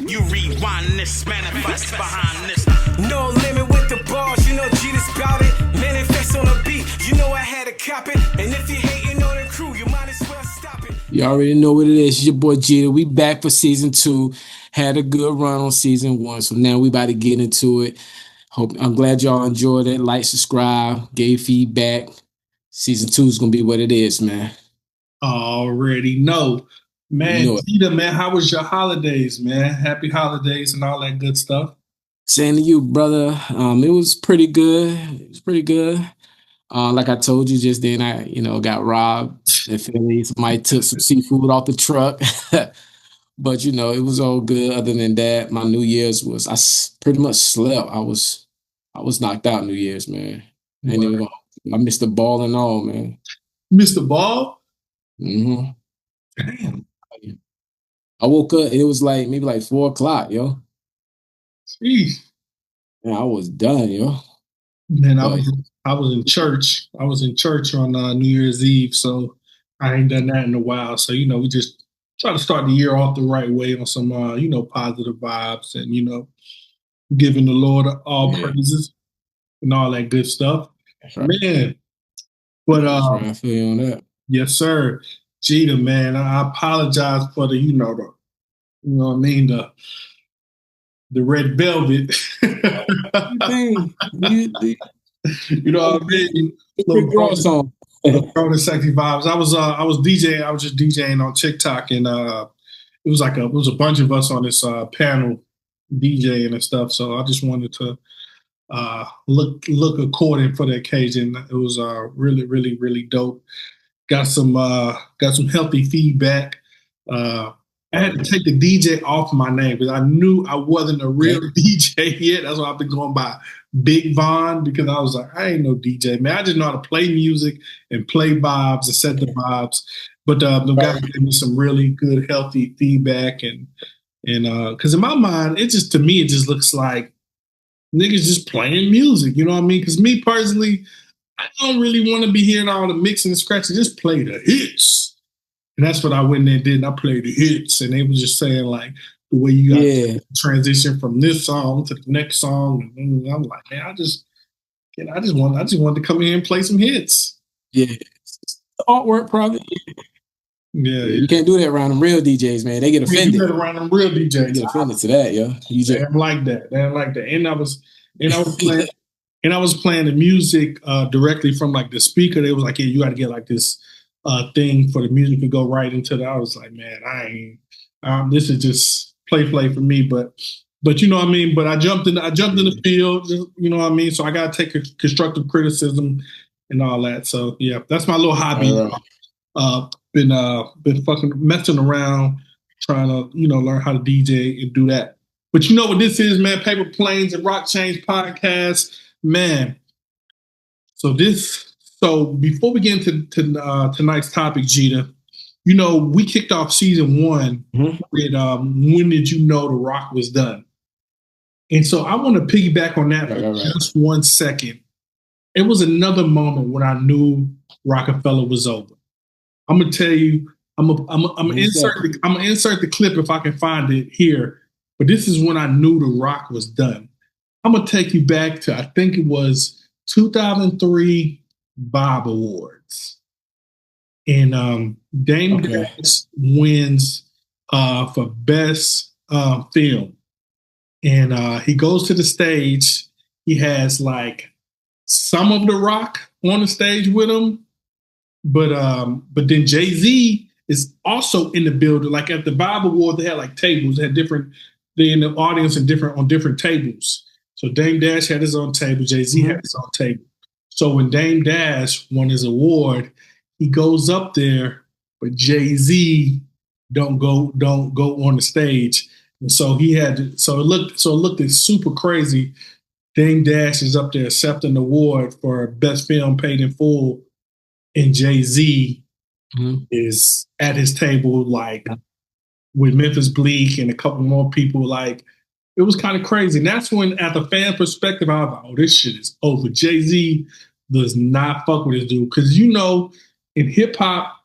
You rewind this, manifest behind this. No limit with the bars, you know G's about it. Manifest on a beat, you know I had to cop it. And if you hating on the crew, you might as well stop it. You already know what it is. It's your boy Jeter. We back for season 2. Had a good run on season 1, so now we about to get into it. I'm glad y'all enjoyed it. Like, subscribe, gave feedback. Season 2 is gonna be what it is, man. Already know. Man, Jeter, man, how was your holidays, man? Happy holidays and all that good stuff. Same to you, brother. It was pretty good. Like I told you just then, I got robbed in Philly. Somebody took some seafood off the truck. But it was all good. Other than that, my New Year's was I pretty much slept. I was knocked out New Year's, man. I missed the ball and all, man. Missed the ball? Mm-hmm. Damn. I woke up, it was maybe 4 o'clock, yo. Jeez. Man, I was done, yo. Man, I was in church. I was in church on New Year's Eve, so I ain't done that in a while. So, we just try to start the year off the right way on some, positive vibes and, giving the Lord all praises and all that good stuff. Right. Man. But right. I feel you on that. Yes, sir. Jeter, man, I apologize for the, the red velvet. You know what I mean? Little grown song. Sexy vibes. I was DJing. I was just DJing on TikTok, and it was a bunch of us on this panel DJing and stuff. So I just wanted to look according for the occasion. It was really, really, really dope. Got some healthy feedback. I had to take the DJ off my name because I knew I wasn't a real DJ yet. That's why I've been going by Big Von, because I was like, I ain't no DJ, man. I just know how to play music and play vibes and set the vibes. But the guys gave me some really good, healthy feedback, and because in my mind, it just looks like niggas just playing music. You know what I mean? Because me personally, I don't really want to be hearing all the mixing and scratching. Just play the hits. And that's what I went there and did. And I played the hits. And they were just saying, the way you got to transition from this song to the next song. And I'm like, man, I just wanted to come in here and play some hits. Yeah. Artwork, probably. Yeah. You can't do that around them real DJs, man. They get offended. You do that around them real DJs. They get offended to that, yo. They don't like that. And I was playing the music directly from the speaker. They was like, yeah, you got to get this thing for the music to go right into that. I was like, man, I ain't. This is just play for me. But you know what I mean. But I jumped in the field. You know what I mean. So I got to take constructive criticism and all that. So yeah, that's my little hobby. Been fucking messing around, trying to learn how to DJ and do that. But you know what this is, man? Paper Planes Roc Chains podcast, man. So before we get into tonight's topic, Jeter, we kicked off season 1 with When Did You Know the Rock Was Done? And so I want to piggyback on that for just 1 second. It was another moment when I knew Rockefeller was over. I'm gonna tell you, I'm gonna insert the clip if I can find it here. But this is when I knew the Rock was done. I'm gonna take you back to, I think it was 2003 Bob Awards, and Dame Dash wins for best film, and he goes to the stage. He has some of the Rock on the stage with him, but then Jay-Z is also in the building. At the Bob Awards, they had tables. They in the audience and on different tables. So Dame Dash had his own table. Jay-Z had his own table. So when Dame Dash won his award, he goes up there, but Jay-Z don't go on the stage. And so it looked super crazy. Dame Dash is up there accepting the award for best film paid in full, and Jay-Z is at his table with Memphis Bleak and a couple more people. It was kind of crazy. And that's when, at the fan perspective, I was like, oh, this shit is over. Jay-Z does not fuck with this dude. Because in hip-hop,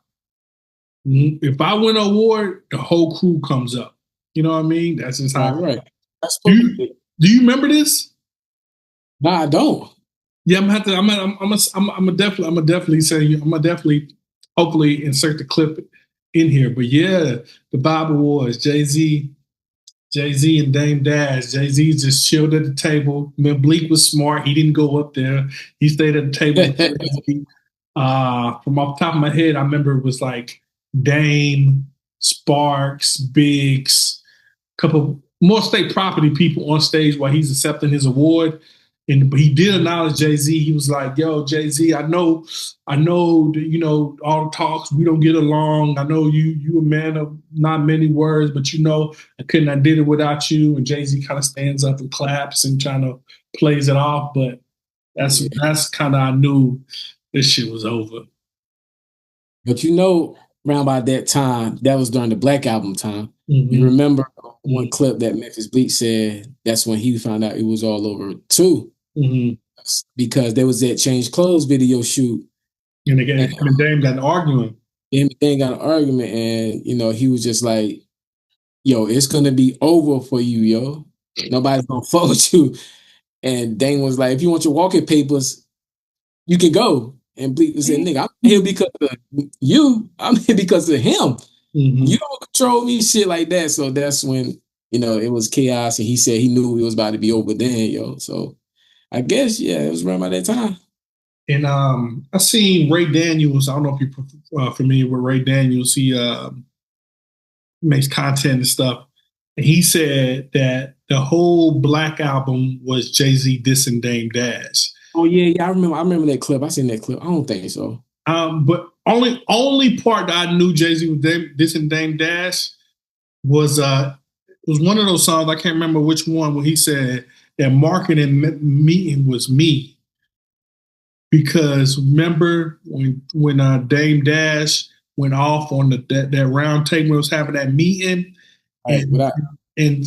If I win an award, the whole crew comes up. You know what I mean? That's just how. Right. That's Do supposed to you, be. do you remember this? Nah, I don't. Yeah, I'm gonna have to. I'm gonna definitely say. I'm gonna definitely, hopefully, insert the clip in here. But yeah, the Bible Wars, Jay Z and Dame Dash. Jay Z just chilled at the table. Man, Bleak was smart. He didn't go up there. He stayed at the table. From off the top of my head, I remember it was like Dame, Sparks, Biggs, a couple more state property people on stage while he's accepting his award. But he did acknowledge Jay-Z. He was like, "Yo, Jay-Z, I know, that, all the talks, we don't get along. I know you a man of not many words, but I couldn't have did it without you." And Jay-Z kind of stands up and claps and kind of plays it off. But that's kind of, I knew this shit was over. But around by that time, that was during the Black Album time. Mm-hmm. You remember one clip that Memphis Bleak said, that's when he found out it was all over too. Mm-hmm. Because there was that Change Clothes video shoot. And again, him and Dame got an argument. Him and Dame got an argument, and he was just like, "Yo, it's gonna be over for you, yo. Nobody's gonna fuck with you." And Dame was like, "If you want your walking papers, you can go." And Bleak said, "Nigga, I'm here because of you. I'm here because of him. Mm-hmm. You don't control me," shit like that. So that's when, it was chaos, and he said he knew it was about to be over then, yo. So I guess, it was around by that time. And I seen Ray Daniels. I don't know if you're familiar with Ray Daniels. He makes content and stuff. And he said that the whole Black Album was Jay-Z dissing Dame Dash. Oh yeah, I remember that clip. I seen that clip. I don't think so. But only part that I knew Jay-Z was dissing Dame Dash was one of those songs. I can't remember which one, where he said that marketing meeting was me. Because remember when Dame Dash went off on that round table, was having that meeting, and when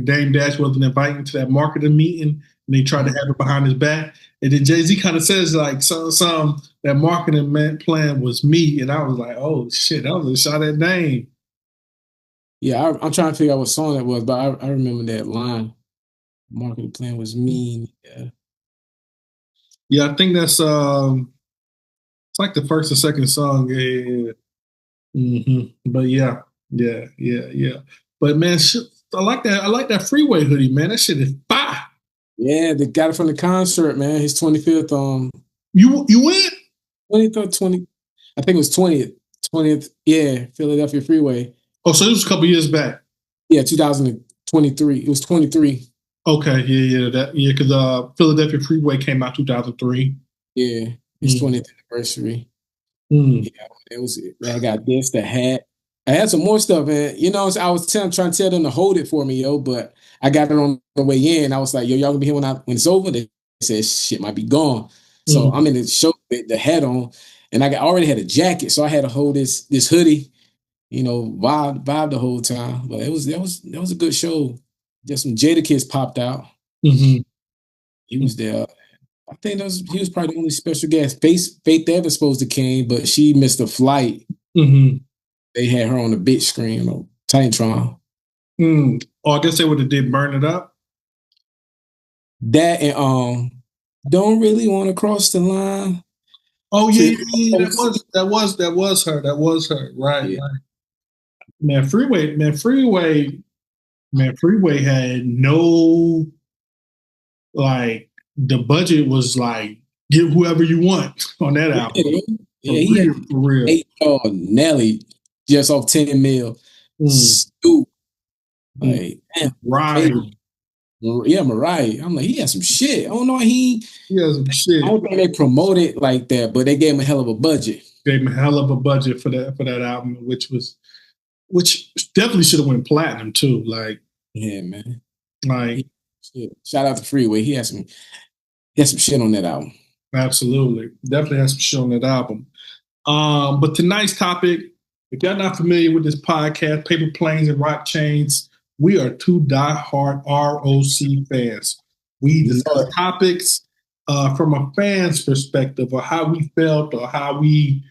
Dame Dash wasn't inviting to that marketing meeting, and they tried to have it behind his back, and then Jay-Z kind of says like some that marketing plan was me, and I was like, oh shit, that was a shot at Dame. Yeah, I'm trying to figure out what song that was, but I remember that line. Marketing plan was mean. Yeah. Yeah, I think that's it's like the first or second song. Yeah. Mm-hmm. But yeah. But man, I like that. I like that Freeway hoodie, man. That shit is fire. Yeah, they got it from the concert, man. His 25th. You went 23rd, 20. I think it was 20th. Yeah, Philadelphia Freeway. Oh, so it was a couple years back. Yeah, 2023. It was 23. Okay, because Philadelphia Freeway came out 2003. Yeah, it's 20th anniversary. Mm. Yeah, I got this, the hat. I had some more stuff, and I was trying to tell them to hold it for me, yo, but I got it on the way in. I was like, yo, y'all gonna be here when it's over? They said shit might be gone. So I'm in the show with the hat on, and I already had a jacket, so I had to hold this hoodie, vibe the whole time. But that was a good show. Just some Jadakiss popped out. Mm-hmm. He was there. I think he was probably the only special guest. Faith Evans supposed to came, but she missed a flight. Mm-hmm. They had her on the big screen on Titantron. Oh, I guess they would have did Burn It Up. That and Don't Really Want to Cross the Line. Oh yeah, that was her. That was her. Right. Yeah. Right. Man, Freeway had no, like, the budget was like, get whoever you want on that album. Yeah, for real. Nelly just off 10 mil. Stoop. Like, right. Yeah, Mariah. I'm like, he had some shit. I don't know. He has some shit. I don't think they promoted like that, but they gave him a hell of a budget. Gave him a hell of a budget for that album, which definitely should have went platinum too. Like, yeah, man. Like, shout out to Freeway. He had some shit on that album. Absolutely, definitely has some shit on that album. But tonight's topic, if y'all not familiar with this podcast, Paper Planes and Roc Chains, we are two diehard ROC fans. We discuss topics from a fan's perspective, or how we felt, or how we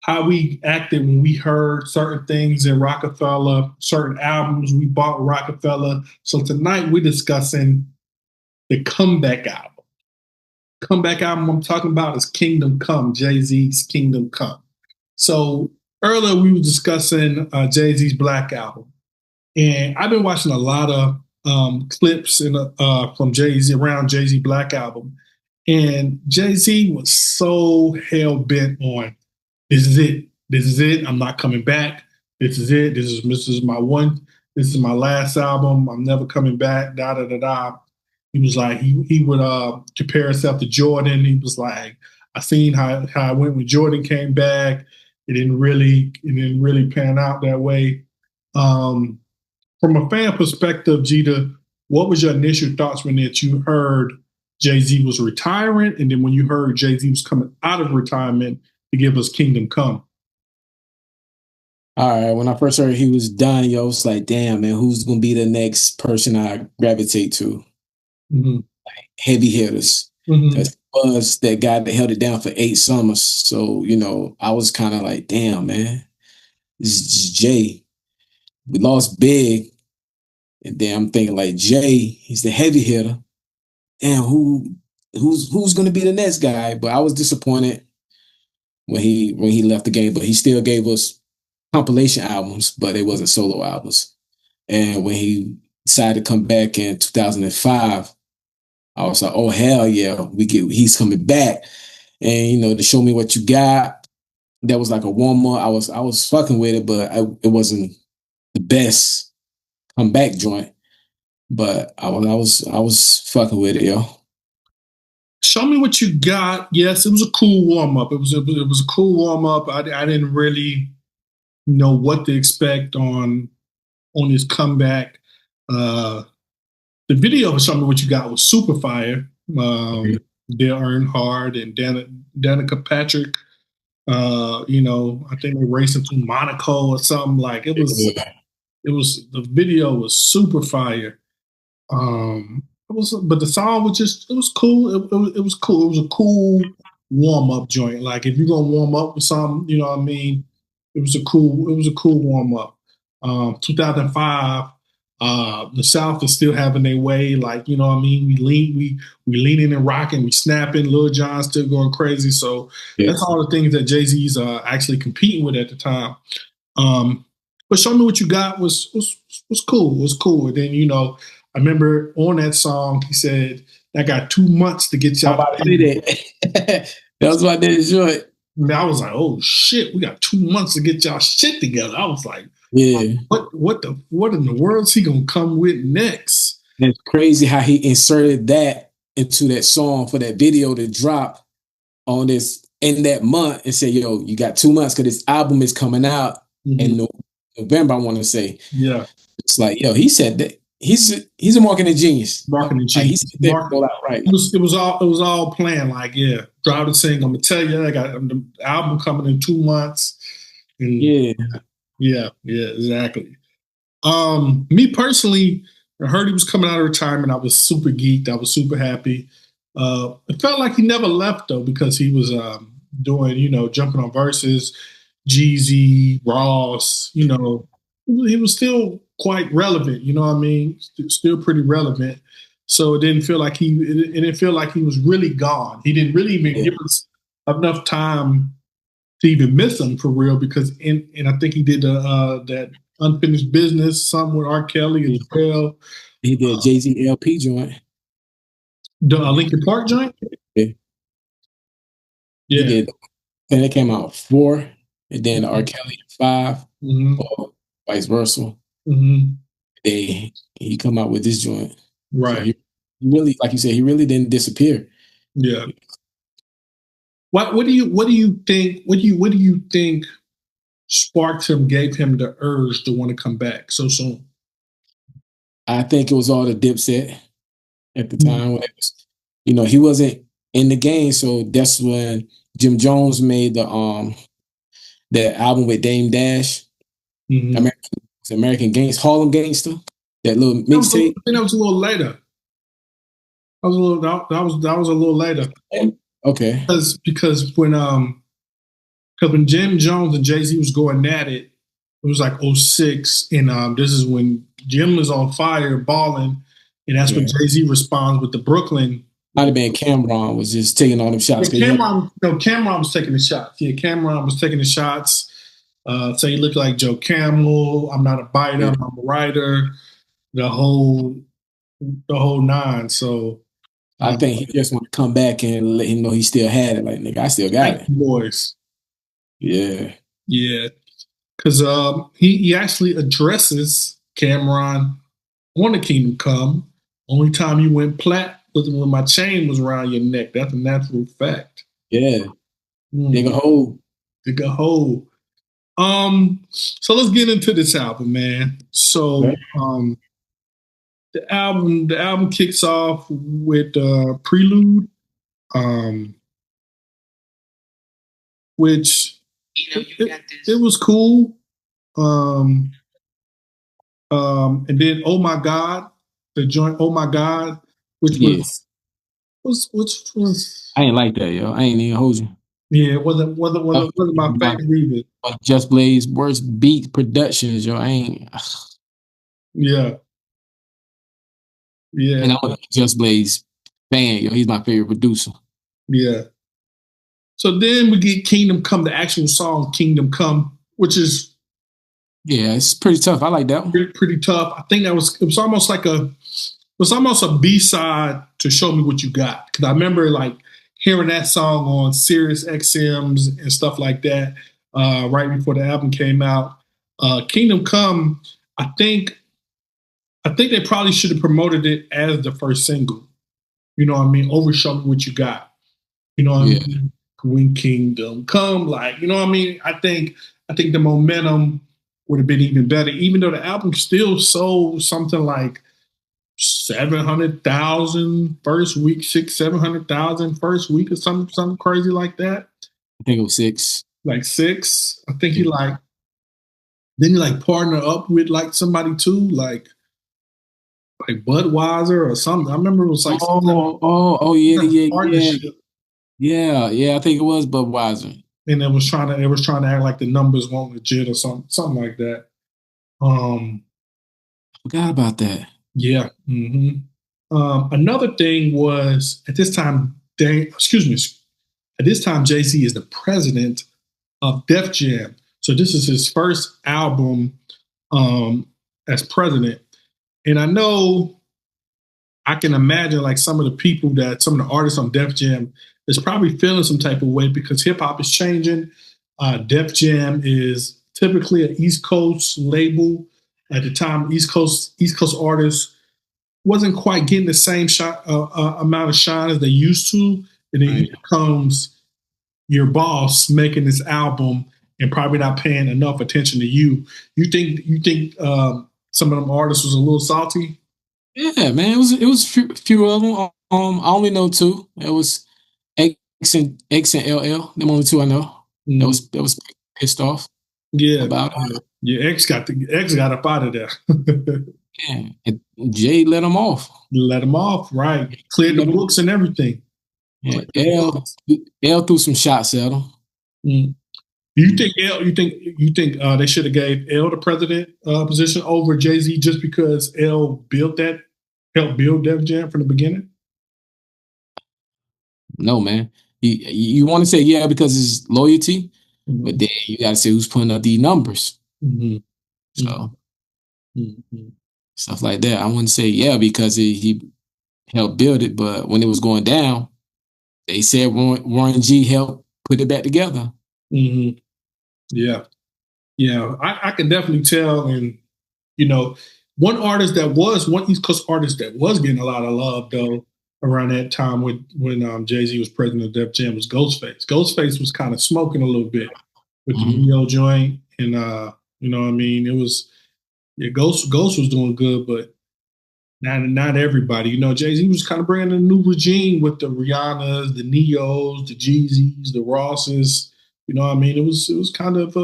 how we acted when we heard certain things in Rockefeller, certain albums we bought Rockefeller. So tonight we're discussing the comeback album. Comeback album I'm talking about is Kingdom Come, Jay-Z's Kingdom Come. So earlier we were discussing Jay-Z's Black Album. And I've been watching a lot of clips from Jay-Z around Jay-Z Black Album. And Jay-Z was so hell-bent on, this is it. This is it. I'm not coming back. This is it. This is my one. This is my last album. I'm never coming back. Da da da da. He was like, he would compare himself to Jordan. He was like, I seen how it went when Jordan came back. It didn't really pan out that way. From a fan perspective, Jeter, what was your initial thoughts when you heard Jay-Z was retiring, and then when you heard Jay-Z was coming out of retirement to give us Kingdom Come? All right, when I first heard he was done, I was like, damn, man, who's going to be the next person I gravitate to? Mm-hmm. Like, heavy hitters. Because he was that guy that held it down for 8 summers. So, I was kind of like, damn, man, this is Jay. We lost big. And then I'm thinking like, Jay, he's the heavy hitter. Damn, who's going to be the next guy? But I was disappointed when he left the game, but he still gave us compilation albums, but it wasn't solo albums. And when he decided to come back in 2005, I was like, oh hell yeah, he's coming back. And to Show Me What You Got, that was like a warm up. I was fucking with it, but it wasn't the best comeback joint. But I was fucking with it, yo. Show Me What You Got. Yes, it was a cool warm up. It was a cool warm up. I didn't really know what to expect on his comeback. The video for Show Me What You Got was super fire. Dale Earnhardt and Danica Patrick. I think they racing through Monaco or something. Like it was. The video was super fire. But the song was it was cool. It was cool. It was a cool warm up joint. Like if you're gonna warm up with something, you know what I mean. It was a cool warm up. 2005, the South is still having their way. Like, you know what I mean. We leaning and rocking, we snapping. Lil Jon still going crazy. So that's all the things that Jay-Z's actually competing with at the time. But Show Me What You Got was cool. It was cool. And then I remember on that song, he said, I got 2 months to get y'all. That was what I did enjoy it. And I was like, oh shit, we got 2 months to get y'all shit together. I was like, yeah, what in the world is he gonna come with next? And it's crazy how he inserted that into that song for that video to drop on this in that month and say, yo, you got 2 months because this album is coming out in November, I want to say. Yeah. It's like, yo, he said that. He's a marketing genius. Marketing genius. Right. It was all planned. Like, yeah, drop the single. I'm gonna tell you, I got the album coming in 2 months. And yeah, exactly. Me personally, I heard he was coming out of retirement. I was super geeked. I was super happy. It felt like he never left though, because he was doing, jumping on verses, Jeezy, Ross. He was still quite relevant, you know what I mean? Still pretty relevant. So it didn't feel like he was really gone. He didn't really even give us enough time to even miss him for real, because and I think he did that Unfinished Business, something with R. Kelly as well. He did Jay-Z LP joint. The Linkin Park joint? Yeah. He did. And it came out 4, and then R. Kelly 5, or vice versa. He come out with this joint, right? So he really, like you said, he really didn't disappear. Yeah. What do you think sparked him, gave him the urge to want to come back so soon? I think it was all the Dipset at the time. When it was, he wasn't in the game, so that's when Jim Jones made the album with Dame Dash. American Gangster, Harlem Gangster, that little mixtape. I think that was a little later. That was a little later. Okay. Because when Because when Jim Jones and Jay-Z was going at it, it was like '06, and this is when Jim was on fire, balling, and that's when Jay-Z responds with the Brooklyn. Might have been Cameron was just taking all them shots. Yeah, Cameron was taking the shots. Yeah, Cameron was taking the shots. Say he looked like Joe Camel. I'm not a biter. I'm a writer. The whole nine. So I think he just want to come back and let him know he still had it. Like, nigga, I still got it. Boys. Yeah. Yeah. Because he actually addresses Cameron on the Kingdom Come. Only time you went plat was when my chain was around your neck. That's a natural fact. Yeah. Dig a hole. Dig a hole. So let's get into this album, man. So the album kicks off with Prelude, which it was cool. And then Oh My God, the joint Oh My God, which was I ain't like that, yo. I ain't even hold you. Yeah, it wasn't my favorite either. Just Blaze worst beat productions, yo. I ain't. Yeah. And I'm a Just Blaze fan, yo. He's my favorite producer. Yeah. So then we get Kingdom Come, the actual song Kingdom Come, which is it's pretty tough. I like that one. Pretty tough. I think it was almost like a B-side to Show Me What You Got. Because I remember like hearing that song on Sirius XMs and stuff like that right before the album came out. Kingdom Come, I think they probably should have promoted it as the first single. You know what I mean? Over Show Me What You Got. You know what I mean? When Kingdom Come, like, you know what I mean? I think the momentum would have been even better, even though the album still sold something like 700,000 first week, 700,000 first week, or something crazy like that. I think it was 6. Like 6. I think then he partner up with like somebody too, like Budweiser or something. I remember it was like yeah. I think it was Budweiser. And it was trying to act like the numbers weren't legit or something like that. I forgot about that. Yeah. Mm-hmm. Another thing was at this time, Jay-Z is the president of Def Jam. So this is his first album as president. And I know I can imagine like some of the artists on Def Jam is probably feeling some type of way because hip hop is changing. Def Jam is typically an East Coast label. At the time, East Coast artists wasn't quite getting the same amount of shine as they used to. And then here comes your boss making this album and probably not paying enough attention to you. You think some of them artists was a little salty? Yeah, man. It was few of them. I only know 2. It was X and LL. Them only 2 I know. Mm-hmm. That was pissed off. Yeah, about it. Yeah, X got up out of there. Yeah, and Jay let him off. Let him off, right? Cleared the books and everything. Yeah, L threw some shots at him. Mm. You think they should have gave L the president position over Jay-Z just because L helped build Def Jam from the beginning? No, man. You want to say because it's loyalty, but then you got to say who's putting up these numbers. Mm-hmm. So stuff like that. I wouldn't say because he helped build it, but when it was going down, they said Warren G helped put it back together. Mm-hmm. Yeah. I can definitely tell, and one East Coast artist that was getting a lot of love though around that time when Jay-Z was president of Def Jam was Ghostface. Ghostface was kind of smoking a little bit with the Neo joint, and you know what I mean. It was Ghost was doing good, but not everybody. Jay-Z was kind of bringing a new regime with the Rihannas, the Neos, the Jeezys, the Rosses. You know what I mean? It was kind of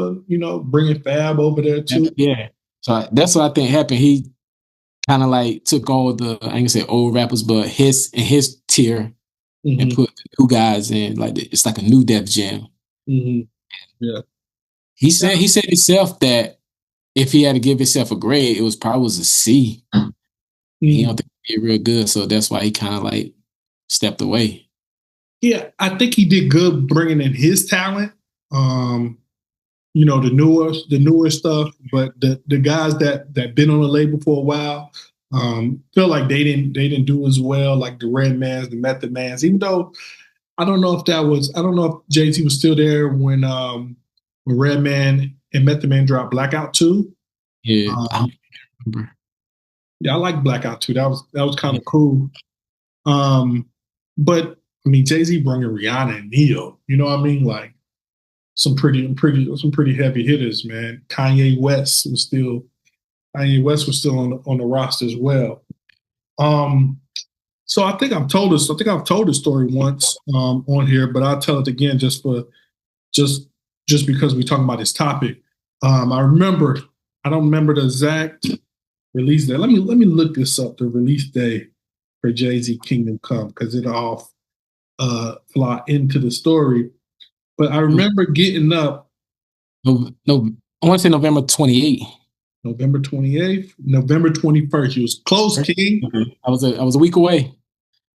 bringing Fab over there too. Yeah. So that's what I think happened. He kind of like took all the, I ain't gonna say old rappers, but his tier and put the new guys in. Like it's like a new Def Jam. Mm-hmm. Yeah. He said himself that if he had to give himself a grade, it was probably a C. He don't think he did real good, so that's why he kind of like stepped away. Yeah, I think he did good bringing in his talent. The newer stuff, but the guys that been on the label for a while, feel like they didn't do as well, like the Redmans, the Method Mans. Even though I don't know if Jay-Z was still there when Redman and Method Man dropped Blackout 2. Yeah, I don't remember. Yeah, I like Blackout 2. That was kind of cool. But I mean, Jay-Z bringing Rihanna and Neo, you know what I mean? Like some pretty heavy hitters, man. Kanye West was still on the roster as well. So I think I've told this story once on here, but I'll tell it again just because we're talking about this topic. I don't remember the exact release day. Let me look this up, the release day for Jay-Z Kingdom Come, because it all fly into the story. But I remember getting up. No, I want to say November 28th. November 28th, November 21st. It was close, King. Okay. I was a week away.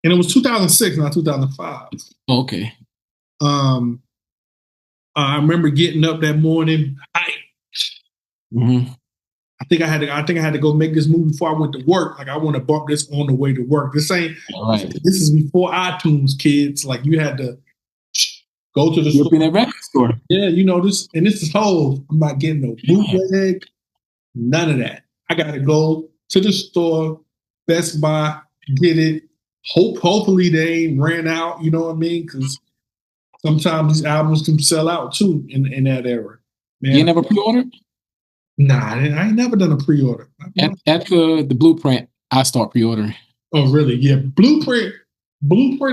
And it was 2006, not 2005. Oh, okay. I remember getting up that morning. Mm-hmm. I think I had to go make this movie before I went to work. Like I want to bump this on the way to work. This is before iTunes, kids. Like you had to go to the store. In that record store. Yeah, this is whole. I'm not getting no bootleg, none of that. I got to go to the store, Best Buy, get it. Hopefully they ain't ran out. You know what I mean? Because sometimes these albums can sell out too in that era. Man, you never pre-ordered? Nah, I ain't never done a pre-order. After the Blueprint, I start pre-ordering. Oh, really? Yeah, Blueprint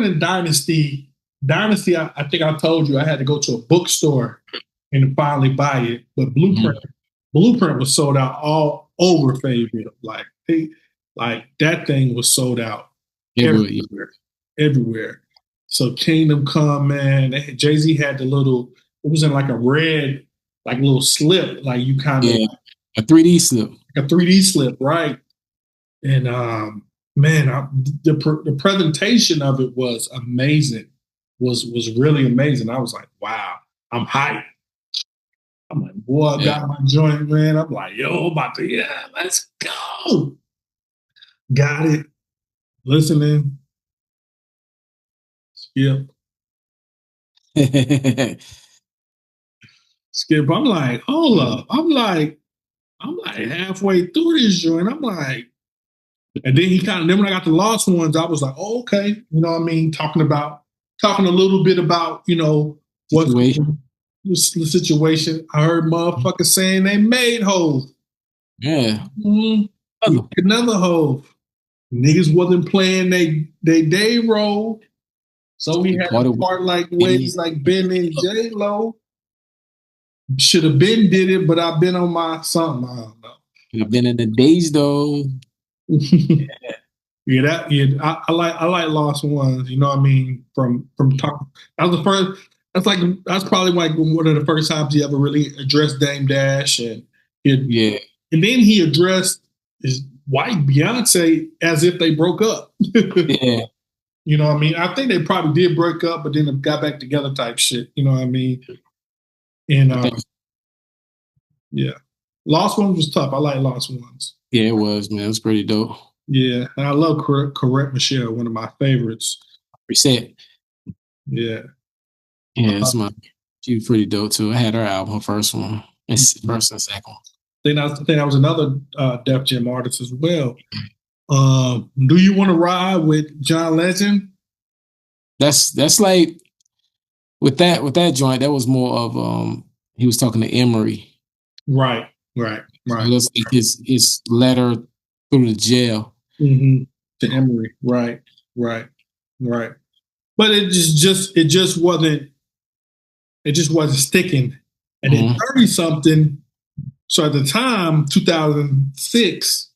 and Dynasty. I think I told you I had to go to a bookstore and finally buy it. But Blueprint was sold out all over Fayetteville. Like that thing was sold out everywhere. So Kingdom Come, man. Jay-Z had the little. It was in like a red, like little slip, like you kind of a 3D slip. Like a 3D slip, right? And the presentation of it was amazing. Was really amazing. I was like, wow, I'm hyped. I'm like, boy, I got my joint, man. I'm like, yo, let's go. Got it. Listening. Skip. Skip. I'm like, hold up. I'm like halfway through this joint. I'm like, and then when I got the Lost Ones, I was like, oh, okay. You know what I mean? Talking a little bit about, what's the situation. I heard motherfuckers saying they made Hove. Yeah. Mm-hmm. Another Hove. Niggas wasn't playing they day role. So we had a part like ways like Ben and J-Lo. Should have been did it, but I've been on my something. I don't know. I've been in the days though. I like Lost Ones. You know what I mean? From talk. That was the first. That's probably like one of the first times he ever really addressed Dame Dash, and then he addressed his wife Beyonce as if they broke up. Yeah. You know what I mean? I think they probably did break up, but then got back together type shit. You know what I mean? And Lost Ones was tough. I like Lost Ones. Yeah, it was, man. It was pretty dope. Yeah, and I love Correct Michelle, one of my favorites. Reset. Yeah. Yeah, she was pretty dope too. I had her album, her first one, and first and second one. I think that was another Def Jam artist as well. Do you want to ride with John Legend? That's like with that joint. That was more of he was talking to Emery. Right. So that's like his letter through the jail to Emery. Right. But it just wasn't. It just wasn't sticking. And then 30 something. So at the time, 2006.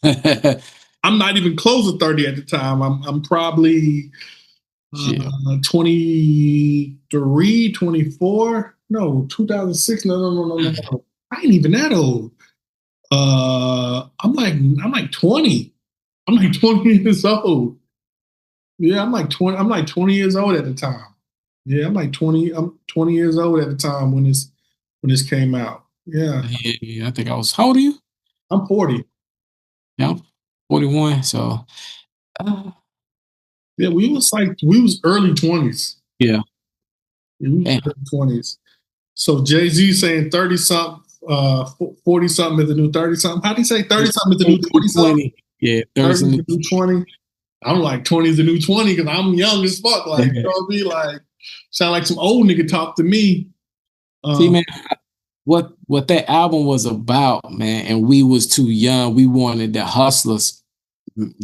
I'm not even close to 30 at the time. I'm probably Shit. 23, 24. No, 2006. No. I ain't even that old. I'm like 20. I'm like 20 years old. Yeah, I'm like 20. I'm like 20 years old at the time. Yeah, I'm like 20. I'm 20 years old at the time when this came out. Yeah, Yeah, I think I was. How old are you? I'm 40. Yeah, I'm 41. So, Yeah, we was early 20s. yeah. Yeah, we was Damn. early 20s. So Jay-Z saying 30 something, 40 something is the new 30 something. How do you say 30 something is the new 20 something? 20. Yeah, 30 30 is the new 20. I'm like 20 is the new 20 because I'm young as fuck. Like, you know what I mean? Like, sound like some old nigga talk to me. See, man, what that album was about, man, and we was too young. We wanted the hustlers,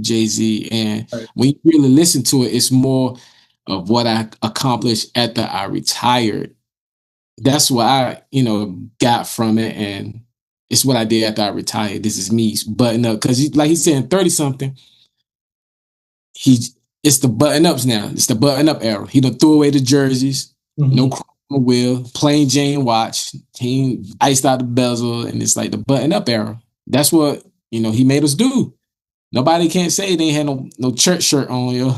Jay-Z, and Right. when you really listen to it, it's more of what I accomplished after I retired. That's what I, got from it, and it's what I did after I retired. This is me button up because, like he's saying, 30 something. It's the button ups now. It's the button up era. He done threw away the jerseys, no chrome on the wheel, plain Jane watch. He iced out the bezel, and it's like the button up era. That's what he made us do. Nobody can't say they ain't had no church shirt on, yo.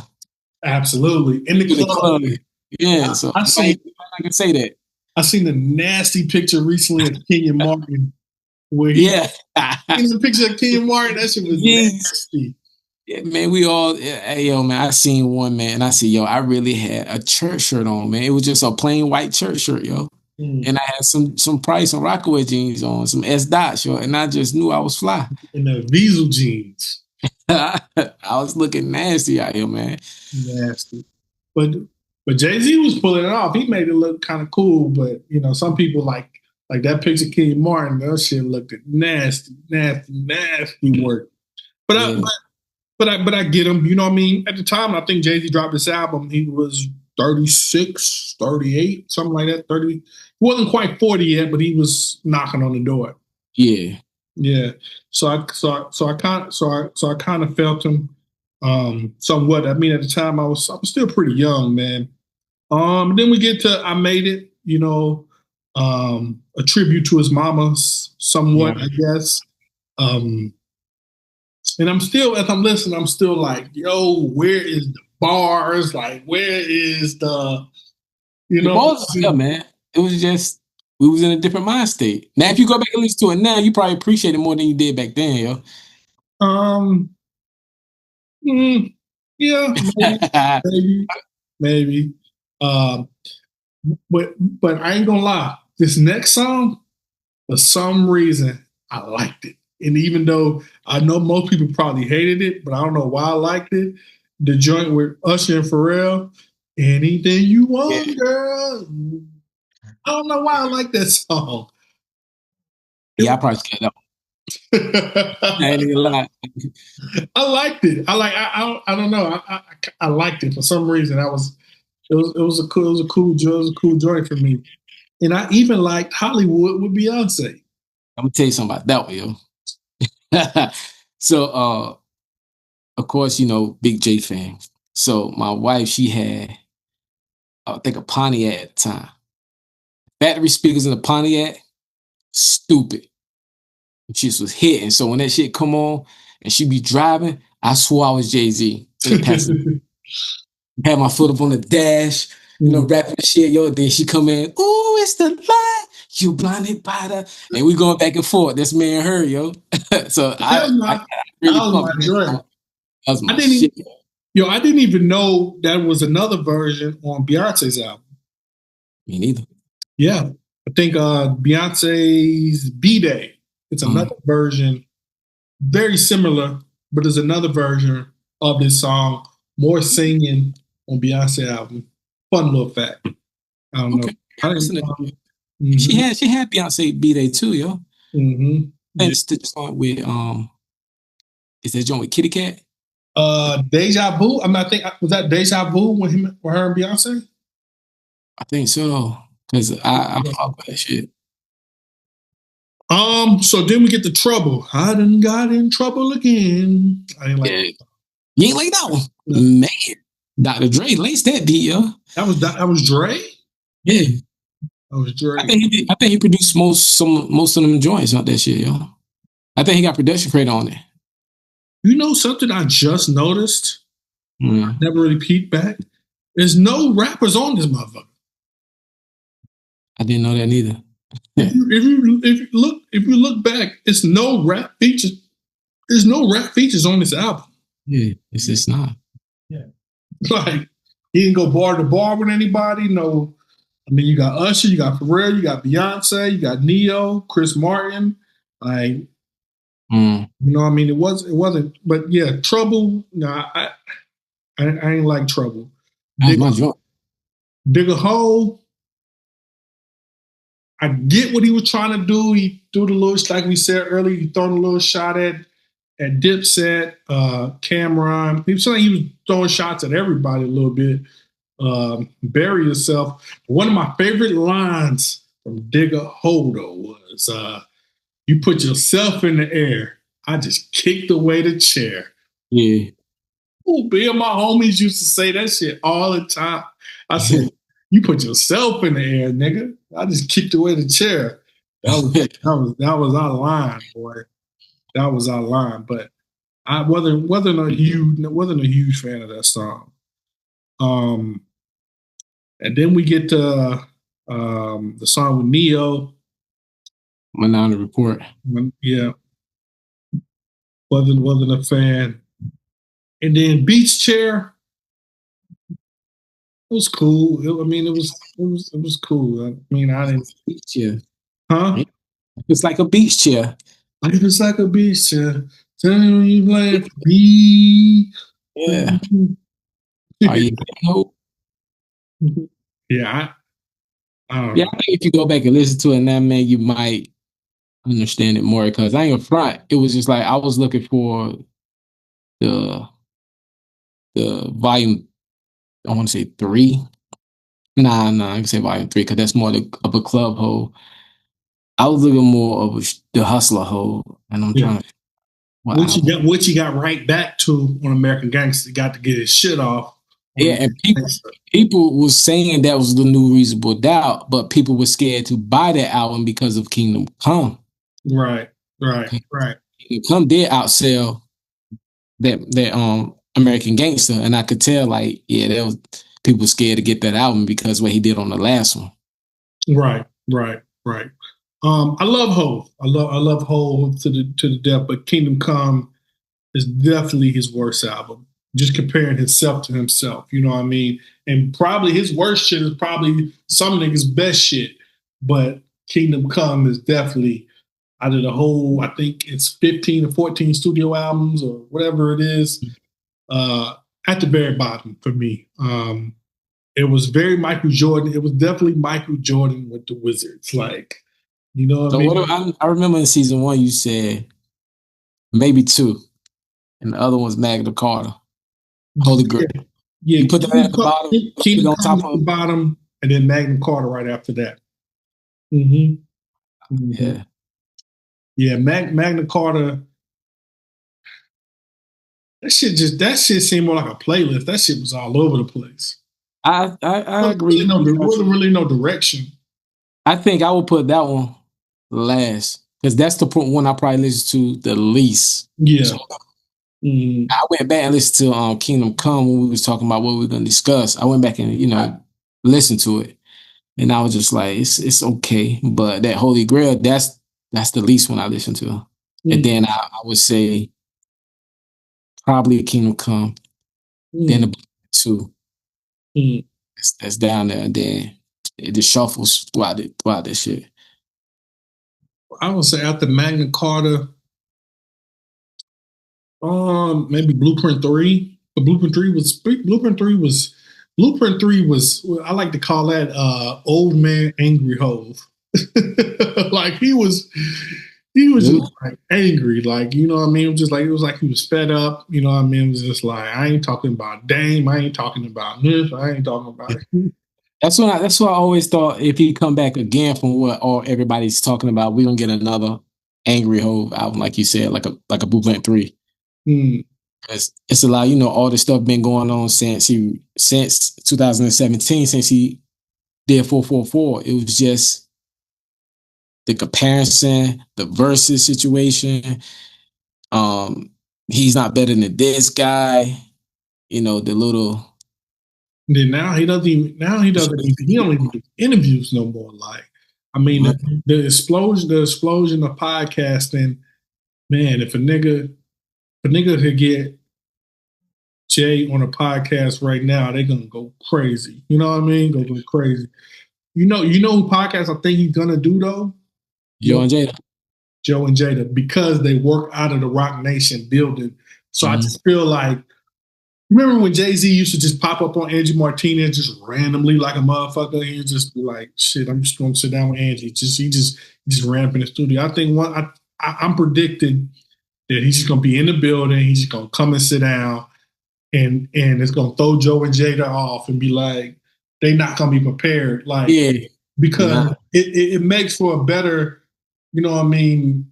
Absolutely. In the club. Yeah, so I can say that. I seen a nasty picture recently of Kenyon Martin where he in the picture of Kenyon Martin, that shit was nasty. Yeah, man, hey, yo, man, I seen one, man, and I said, yo, I really had a church shirt on, man. It was just a plain white church shirt, yo. And I had some Price and Rockaway jeans on, some S dots, yo, and I just knew I was fly. And the Diesel jeans. I was looking nasty out here, man. Nasty. But Jay-Z was pulling it off. He made it look kind of cool, but some people like that picture of Kenyon Martin, that shit looked nasty work. But I get him, you know what I mean? At the time, I think Jay-Z dropped this album, he was 36, 38, something like that. 30. He wasn't quite 40 yet, but he was knocking on the door. Yeah. Yeah. So I kind of felt him somewhat. I mean, at the time I was still pretty young, man. Then we get to I Made It, a tribute to his mama somewhat, I guess. And I'm still, as I'm listening, I'm still like, yo, where is the bars? Like, where is the bars? Yeah, man. It was just we was in a different mind state. Now, if you go back and listen to it now, you probably appreciate it more than you did back then, yo. Yeah, maybe. But I ain't gonna lie. This next song, for some reason, I liked it. And even though I know most people probably hated it, but I don't know why I liked it. The joint with Usher and Pharrell, Anything You Want, Girl. I don't know why I like that song. Yeah, I probably skipped that one. I ain't even lie. I liked it. I don't know. I liked it for some reason. It was a cool joint for me. And I even liked Hollywood with Beyonce. I'm gonna tell you something about that one, yo. So of course, big J fan. So my wife, she had I think a Pontiac at the time. Battery speakers in the Pontiac, stupid. She was hitting. So when that shit come on and she be driving, I swore I was Jay-Z. Had my foot up on the dash, rapping shit, yo. Then she come in, ooh, it's the light. You blinded by the, and we going back and forth. That's me and her, yo. So I really my joint. That was my shit. I didn't even know that was another version on Beyonce's album. Me neither. Yeah. I think Beyonce's B-Day. It's another version, very similar, but there's another version of this song, more singing on Beyonce album. Fun little fact. I don't know. She had Beyonce B-Day too, yo. Mm-hmm. And it's the joint with is that joint with Kitty Cat? Deja Vu. I think was that Deja Vu with her and Beyonce? I think so. Because I fuck with that shit. So then we get to Trouble. I done got in trouble again. I ain't like You ain't like that one. Man. Dr. Dre laced that beat, yo. That was Dre. Yeah, That was Dre. I think he produced most of them joints on that shit, yo. I think he got production credit on it. You know something I just noticed? Mm. Never really peeked back. There's no rappers on this motherfucker. I didn't know that neither. If you look back, it's no rap features. There's no rap features on this album. Yeah, it's just not. Yeah, like he didn't go bar to bar with anybody. No, I mean you got Usher, you got Pharrell, you got Beyonce, you got Neo, Chris Martin. Like, you know, what I mean, it wasn't. But yeah, Trouble. Nah, I ain't like Trouble. That's my joint. Dig a Hole. I get what he was trying to do. He threw the little, like we said earlier, he thrown a little shot at Dipset, Cameron. He was saying he was throwing shots at everybody a little bit. Bury yourself. One of my favorite lines from Dig a Hole though was, "You put yourself in the air. I just kicked away the chair." Yeah. Oh, me and my homies used to say that shit all the time. I said, "You put yourself in the air, nigga. I just kicked away the chair." That was our line, boy. That was our line. But I wasn't a huge fan of that song. And then we get to the song with Neo. Minority Report. Yeah, wasn't a fan. And then Beach Chair. It was cool. It was cool. I mean, I didn't. Beach chair. Huh? It's like a beach chair. Like it's like a beach chair. Tell me you playing for me. Yeah. Are you hope? Yeah, I don't know. Yeah, I think if you go back and listen to it now, man, you might understand it more. Because I ain't gonna front. It was just like I was looking for the volume. I want to say 3. Nah, I can say volume 3 because that's more of a club hole. I was looking more of the hustler hole, and I'm trying to. Which he got right back to on American Gangster. Got to get his shit off. Yeah, and people was saying that was the new Reasonable Doubt, but people were scared to buy that album because of Kingdom Come. Right. Kingdom Come did outsell that American Gangster, and I could tell like, yeah, there was people scared to get that album because of what he did on the last one. Right. I love Hov. I love Hov to the depth, but Kingdom Come is definitely his worst album. Just comparing himself to himself, you know what I mean? And probably his worst shit is probably some niggas' best shit. But Kingdom Come is definitely out of the whole, I think it's 15 or 14 studio albums or whatever it is, at the very bottom for me. It was very Michael Jordan. It was definitely Michael Jordan with the Wizards. Like, you know what I mean? I remember in season 1 you said maybe 2, and the other one's Magna Carta. Holy Grail. Yeah, you put that at the bottom. Kingdom on top of the bottom, and then Magna Carta right after that. Mm-hmm. Yeah. Magna Carta. That shit seemed more like a playlist. That shit was all over the place. I agree. There wasn't really no direction. I think I would put that one last because that's the one I probably listen to the least. Yeah. So, I went back and listened to Kingdom Come when we was talking about what we were going to discuss. I went back and listened to it, and I was just like, it's okay, but that Holy Grail, that's the least one I listened to, and then I would say probably Kingdom Come, then the 2. That's down there, and then it just shuffles throughout this shit. I would say after Magna Carta. Maybe Blueprint 3. But Blueprint 3 was I like to call that old man angry Hov. Like he was just like angry, like, you know what I mean? It was like he was fed up, you know what I mean? It was just like, I ain't talking about Dame, I ain't talking about this, I ain't talking about it. That's what I always thought. If he come back again from what all everybody's talking about, we're gonna get another angry Hov album, like you said, like a Blueprint 3. It's a lot, you know, all this stuff been going on since 2017, since he did 444. It was just the comparison, the versus situation. He's not better than this guy. You know, the little. Then now he doesn't even. He don't even do interviews no more. Like, I mean, the explosion of podcasting. Man, if a nigga could get Jay on a podcast right now, they're gonna go crazy. You know what I mean? Go crazy. You know who podcast I think he's gonna do though? Joe and Jada. Joe and Jada, because they work out of the Roc Nation building. So I just feel like, remember when Jay-Z used to just pop up on Angie Martinez just randomly like a motherfucker? He'd just be like, shit, I'm just gonna sit down with Angie. He just ran up in the studio. I think I'm predicting that he's just gonna be in the building, he's just gonna come and sit down, and it's gonna throw Joe and Jada off and be like, they not gonna be prepared. Like, Yeah. Because it makes for a better, you know what I mean,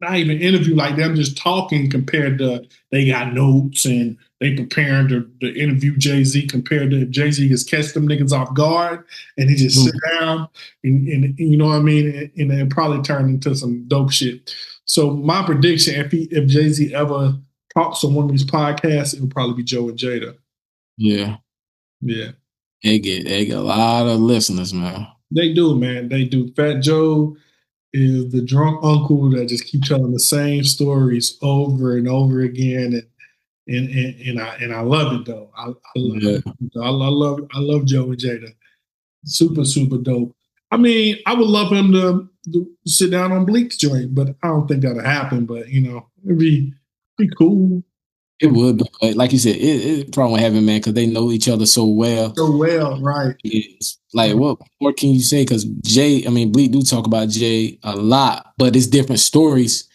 not even interview, like them just talking compared to they got notes and they preparing to interview Jay-Z compared to Jay-Z just catch them niggas off guard and he just sit down and you know what I mean, and it probably turn into some dope shit. So my prediction, if Jay-Z ever talks on one of these podcasts, it would probably be Joe and Jada. Yeah. Yeah. They get a lot of listeners, man. They do, man. They do. Fat Joe is the drunk uncle that just keep telling the same stories over and over again, and I love it though. I love Joe and Jada. Super dope. I mean, I would love him to sit down on Bleak's joint, but I don't think that'll happen. But you know, it'd be cool. It would, but like you said, it probably won't happen, man, because they know each other so well. So well, right? It's like, what more can you say? Because Bleak do talk about Jay a lot, but it's different stories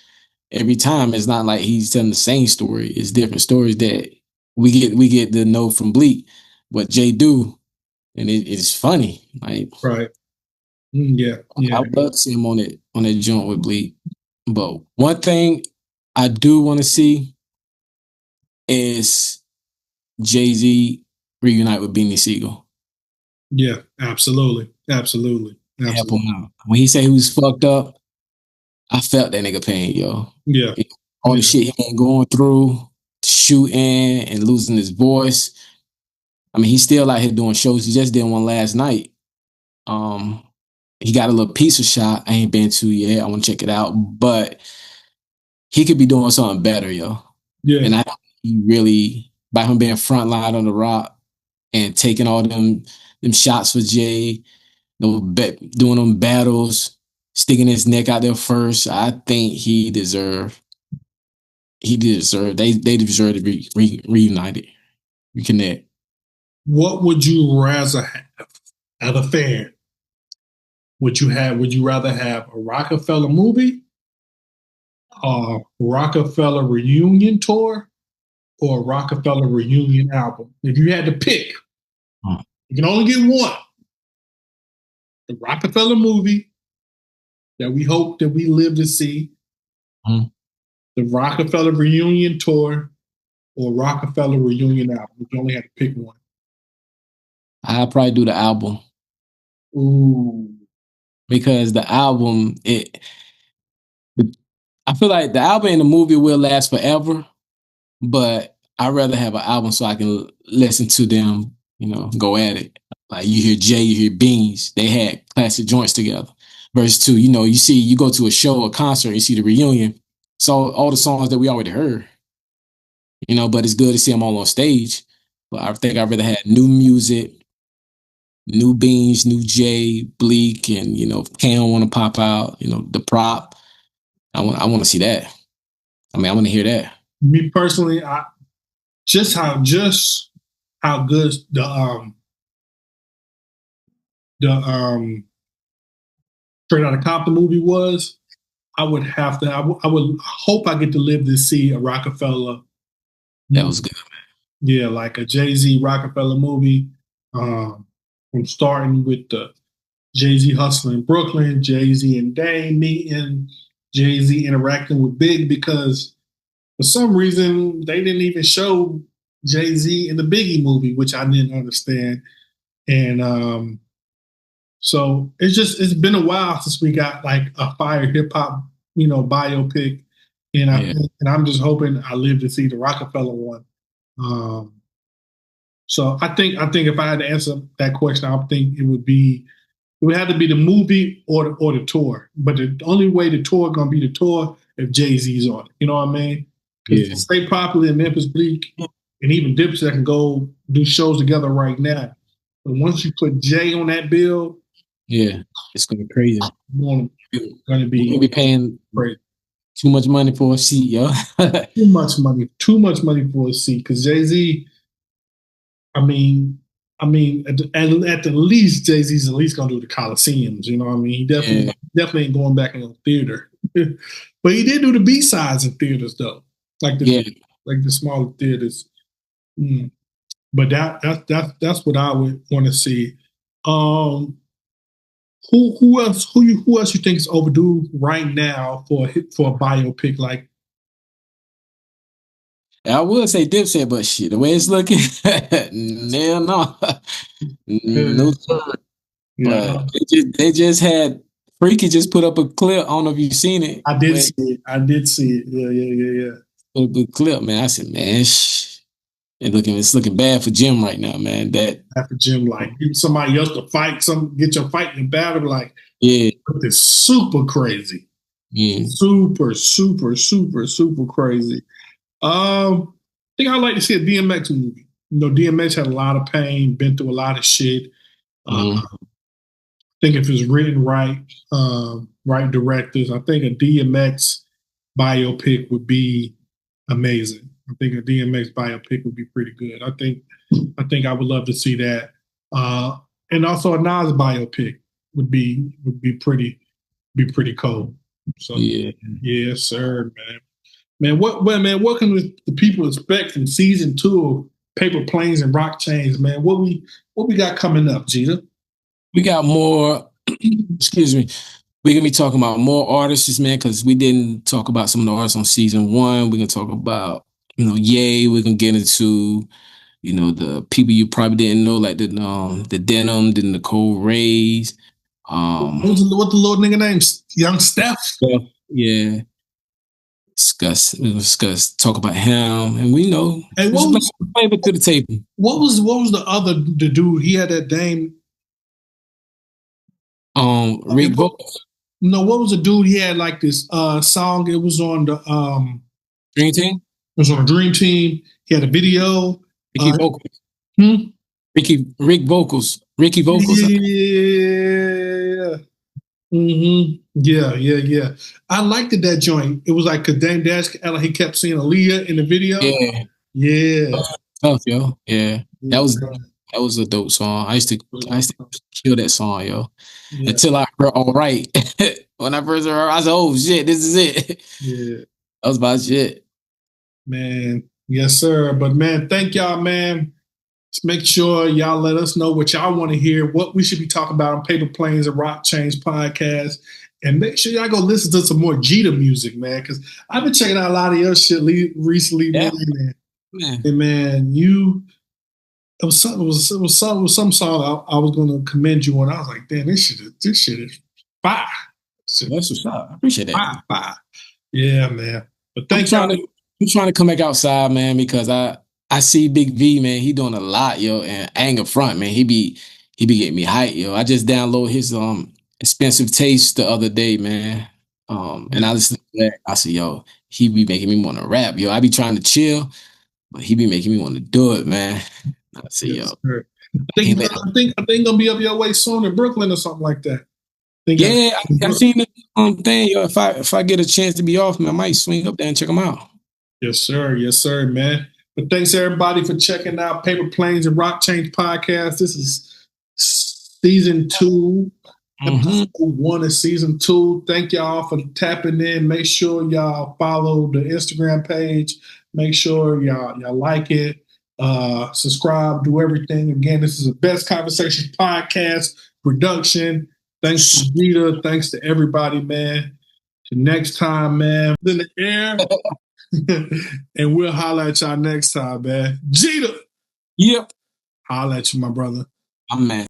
every time. It's not like he's telling the same story. It's different stories that we get to know from Bleak what Jay do, and it's funny. Like, right? Yeah. I would love to see him on that joint with Bleak. But one thing I do want to see is Jay-Z reunite with Beanie Siegel. Yeah, absolutely. Help him out. When he said he was fucked up, I felt that nigga pain, yo. Yeah. All the shit he been going through, shooting and losing his voice. I mean, he's still out here doing shows. He just did one last night. He got a little pizza shop I ain't been to yet. I want to check it out. But he could be doing something better, yo. Yeah. And I think he really, by him being frontline on the Roc and taking all them shots for Jay, doing them battles, sticking his neck out there first, I think he deserved. They deserve to be reunited, reconnect. What would you rather have as a fan? Would you rather have a Rockefeller movie, a Rockefeller reunion tour, or a Rockefeller reunion album? If you had to pick, you can only get one. The Rockefeller movie that we hope that we live to see, the Rockefeller reunion tour, or Rockefeller reunion album. You only had to pick one. I'll probably do the album. Ooh. Because the album, I feel like the album and the movie will last forever, but I'd rather have an album so I can listen to them, you know, go at it. Like you hear Jay, you hear Beans, they had classic joints together. Verse 2, you know, you go to a show, a concert, you see the reunion. So all the songs that we already heard, you know, but it's good to see them all on stage. But I think I'd rather have new music, new Beans, new Jay, Bleak, and you know, Cam want to pop out, you know, the prop. I want to see that. I mean, I want to hear that. Me personally, just how good the Straight Outta Compton movie was. I would have to. I would hope I get to live to see a Rockefeller. That was good, man. Yeah, like a Jay-Z Rockefeller movie. From starting with the Jay-Z hustling in Brooklyn, Jay-Z and Dame meeting, Jay-Z interacting with Big, because for some reason, they didn't even show Jay-Z in the Biggie movie, which I didn't understand. And so it's been a while since we got like a fire hip hop, biopic. And I'm just hoping I live to see the Rockefeller one. So I think if I had to answer that question, I think it would have to be the movie or the tour. But the only way the tour gonna be the tour if Jay-Z's on it. You know what I mean? Because to stay popular in Memphis Bleak and even Dipset can go do shows together right now. But once you put Jay on that bill, it's gonna be crazy. Gonna You're be gonna be paying crazy. Too much money for a seat, yo. Too much money for a seat. Because Jay-Z, I mean, at the least, Jay-Z's at least gonna do the Coliseums. You know what I mean? He definitely ain't going back in the theater. But he did do the B-sides in theaters though, like the smaller theaters. But that's what I would want to see. Who else you think is overdue right now for a biopic? Like, I would say Dipset, but shit, the way it's looking, no, no sir. But they just had Freaky just put up a clip. I don't know if you've seen it. I did see it. Yeah. Put up a clip, man. I said, man, it's looking bad for Jim right now, man. That after Jim, like somebody else to fight, get your fight in battle, like it's super crazy. Super crazy. I think I'd like to see a DMX movie. DMX had a lot of pain, been through a lot of shit. I think if it's written right, right directors, I think a DMX biopic would be amazing. I think a DMX biopic would be pretty good. I think I would love to see that. And also a Nas biopic would be pretty cool. So yes, sir, man. Man, what can the people expect from season 2 of Paper Planes and Roc Chains, man? What we got coming up, Gita? We got more. Excuse me. We're gonna be talking about more artists, man, because we didn't talk about some of the artists on season 1. We're gonna talk about, Ye. We're gonna get into, the people you probably didn't know, like the Denim, the Nicole Rays. What the little nigga name? Young Steph. Yeah. Talk about him, and we know. Hey, what was flavor to the table? What was the dude? He had that name. Rick Vocals. No, what was the dude? He had like this song. It was on the Dream Team. It was on the Dream Team. He had a video. Ricky Vocals. Rick Vocals. Ricky Vocals. Yeah. Yeah. I liked that joint. It was like because Dame Dash, he kept seeing Aaliyah in the video. Yeah. Tough, yo. Yeah. That was a dope song. I used to kill that song, yo. Yeah. Until I heard All Right. When I first heard her, I said, oh shit, this is it. Yeah. That was about shit. Man. Yes, sir. But man, thank y'all, man. Just make sure y'all let us know what y'all want to hear, what we should be talking about on Paper Planes and Roc Chains podcast. And make sure y'all go listen to some more Jeter music, man, because I've been checking out a lot of your shit recently, man. And man, it was some song I was going to commend you on. I was like, damn, this shit is fire. That's what's up. I appreciate that. Fire. Yeah, man. But thanks, I'm trying to come back outside, man, because I see Big V, man. He doing a lot, yo, and Anger Front, man. He be getting me hyped, yo. I just downloaded his Expensive Taste the other day, man. And I listened to that. I said, yo, he be making me want to rap, yo. I be trying to chill, but he be making me want to do it, man. I said, yo. I think gonna be up your way soon in Brooklyn or something like that. I seen the thing, yo. If I get a chance to be off, man, I might swing up there and check them out. Yes, sir, man. But thanks everybody for checking out Paper Planes and Roc Chains podcast. This is season 2, episode 1 of season 2. Thank y'all for tapping in. Make sure y'all follow the Instagram page. Make sure y'all like it. Subscribe, do everything. Again, this is the Best Conversation podcast production. Thanks to Rita. Thanks to everybody, man. Till next time, man. In the air. And we'll holler at y'all next time, man. Jeter. Yep. Holler at you, my brother. I'm mad.